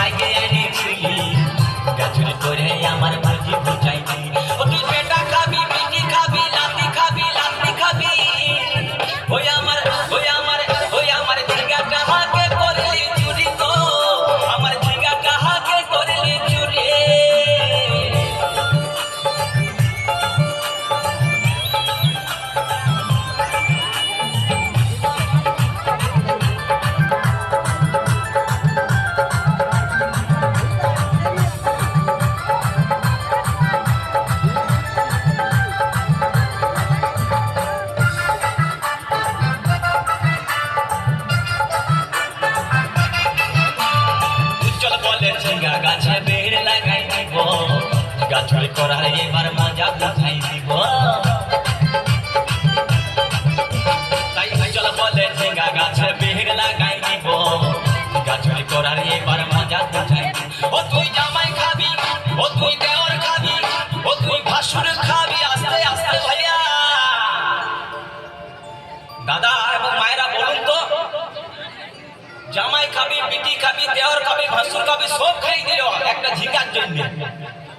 আগে এনেছি গাছুরি করে আমার ভাজি বুঝাইছি ও তুই বেটা খাবি বিটি খাবি লাতি খাবি লাতি খাবি ওই আমার ওই আমার ওই আমার ঝিঙ্গা কাহাকে করলি চুরি তো আমার ঝিঙ্গা কাহাকে করলি চুরি গাছে বেড় লাগাই দিব গাছুরি করার এবার মজা বুঝাই দিব তাই চল বলে ঝিঙ্গা গাছে বেড় লাগাই দিব গাছুরি করার এবার মজা বুঝাই ও তুই জামাই খাবি ও তুই দেওর খাবি ও তুই ভাসুর খাবি আস্তে আস্তে ভাইয়া দাদা এবং মায়েরা বলুন তো জামাই খাবি বিটি খাবি দেওর খাবি ভাসুর খাবি সব খাই দিল একটা ঝিঙ্গার জন্য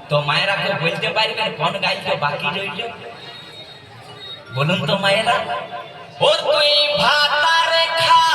তো মায়েরা কেউ বলতে পারবেন কোন গাইতে বাকি রইল বলুন তো মায়েরা ও তুই ভাতারে খা